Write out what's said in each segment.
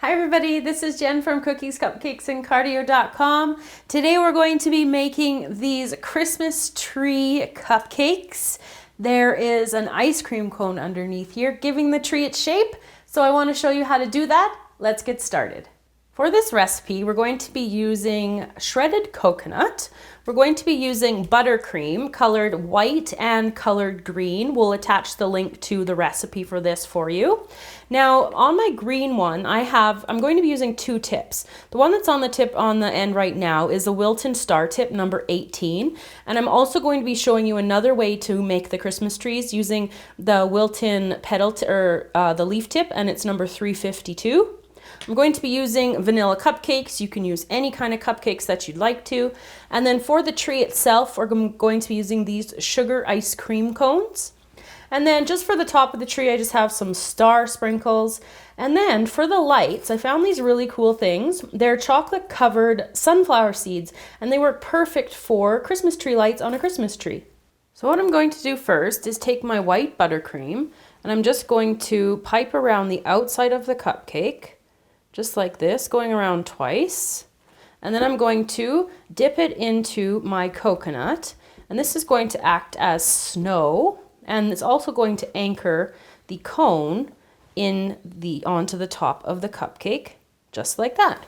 Hi everybody, this is Jen from Cookies, Cupcakes, and Cardio.com. Today we're going to be making these Christmas tree cupcakes. There is an ice cream cone underneath here giving the tree its shape, so I want to show you how to do that. Let's get started. For this recipe, we're going to be using shredded coconut. We're going to be using buttercream, colored white and colored green. We'll attach the link to the recipe for this for you. Now, on my green one, I'm going to be using two tips. The one that's on the tip on the end right now is a Wilton Star Tip number 18. And I'm also going to be showing you another way to make the Christmas trees using the Wilton petal the leaf tip, and it's number 352. I'm going to be using vanilla cupcakes. You can use any kind of cupcakes that you'd like to. And then for the tree itself, we're going to be using these sugar ice cream cones. And then just for the top of the tree, I just have some star sprinkles. And then for the lights, I found these really cool things. They're chocolate covered sunflower seeds, and they work perfect for Christmas tree lights on a Christmas tree. So what I'm going to do first is take my white buttercream, and I'm just going to pipe around the outside of the cupcake, just like this, going around twice. And then I'm going to dip it into my coconut, and this is going to act as snow, and it's also going to anchor the cone onto the top of the cupcake, just like that.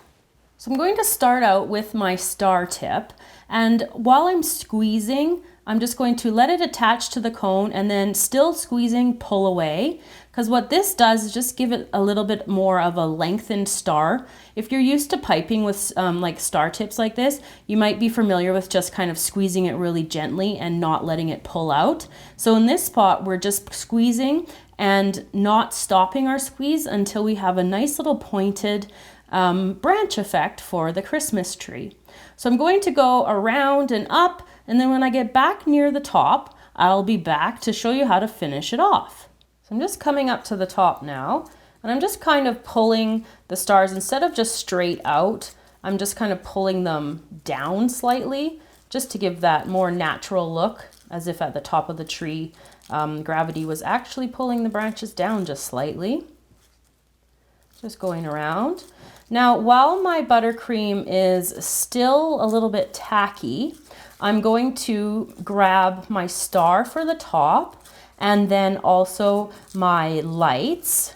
So I'm going to start out with my star tip, and while I'm squeezing, I'm just going to let it attach to the cone and then still squeezing, pull away. Because what this does is just give it a little bit more of a lengthened star. If you're used to piping with like star tips like this, you might be familiar with just kind of squeezing it really gently and not letting it pull out. So in this spot, we're just squeezing and not stopping our squeeze until we have a nice little pointed branch effect for the Christmas tree. So I'm going to go around and up, and then when I get back near the top, I'll be back to show you how to finish it off. So I'm just coming up to the top now, and I'm just kind of pulling the stars. Instead of just straight out, I'm just kind of pulling them down slightly, just to give that more natural look, as if at the top of the tree, gravity was actually pulling the branches down just slightly. Just going around. Now, while my buttercream is still a little bit tacky, I'm going to grab my star for the top and then also my lights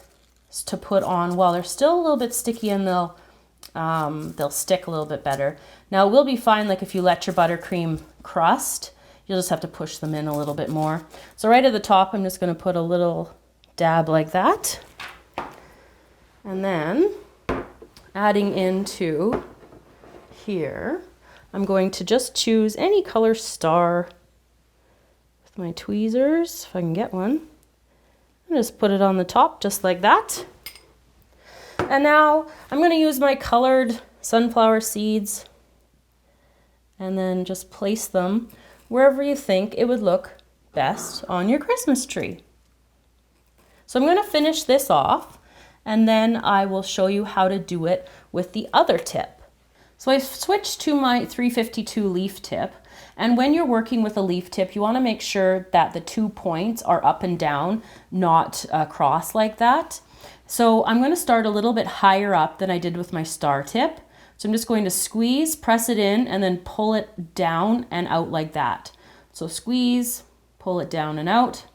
to put on while they're still a little bit sticky, and they'll stick a little bit better. Now, it will be fine, like if you let your buttercream crust, you'll just have to push them in a little bit more. So right at the top, I'm just going to put a little dab like that. And then adding into here, I'm going to just choose any color star with my tweezers, if I can get one, and just put it on the top just like that. And now I'm going to use my colored sunflower seeds and then just place them wherever you think it would look best on your Christmas tree. So I'm going to finish this off, and then I will show you how to do it with the other tip. So I've switched to my 352 leaf tip, and when you're working with a leaf tip, you want to make sure that the 2 points are up and down, not across like that. So I'm going to start a little bit higher up than I did with my star tip. So I'm just going to squeeze, press it in, and then pull it down and out like that. So squeeze, pull it down and out.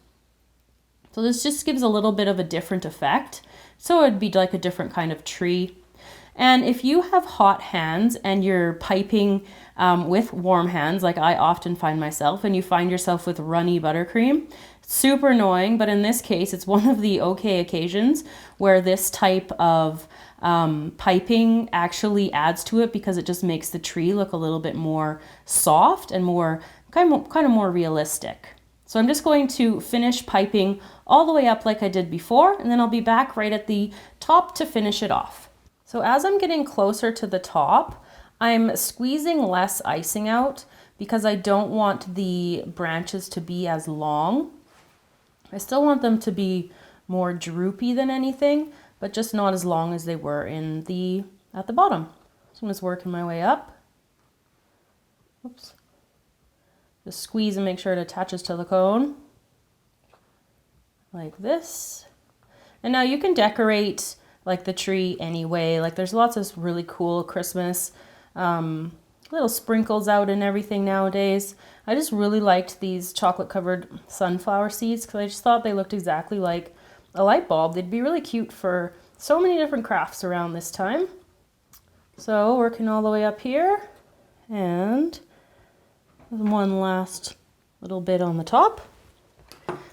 So this just gives a little bit of a different effect. So it'd be like a different kind of tree. And if you have hot hands and you're piping with warm hands, like I often find myself, and you find yourself with runny buttercream, it's super annoying, but in this case, it's one of the okay occasions where this type of piping actually adds to it, because it just makes the tree look a little bit more soft and more kind of more realistic. So I'm just going to finish piping all the way up like I did before, and then I'll be back right at the top to finish it off. So as I'm getting closer to the top, I'm squeezing less icing out because I don't want the branches to be as long. I still want them to be more droopy than anything, but just not as long as they were at the bottom. So I'm just working my way up. Oops. Just squeeze and make sure it attaches to the cone, like this. And now you can decorate like the tree anyway. Like there's lots of really cool Christmas little sprinkles out and everything nowadays. I just really liked these chocolate covered sunflower seeds because I just thought they looked exactly like a light bulb. They'd be really cute for so many different crafts around this time. So working all the way up here, and one last little bit on the top.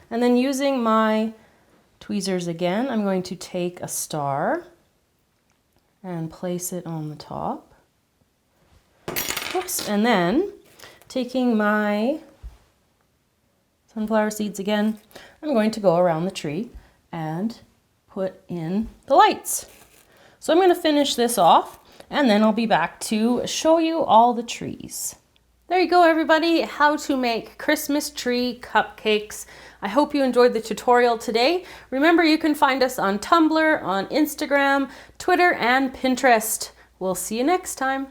And then using my tweezers again, I'm going to take a star and place it on the top. Oops, and then taking my sunflower seeds again, I'm going to go around the tree and put in the lights. So I'm going to finish this off and then I'll be back to show you all the trees. There you go, everybody, how to make Christmas tree cupcakes. I hope you enjoyed the tutorial today. Remember, you can find us on Tumblr, on Instagram, Twitter, and Pinterest. We'll see you next time.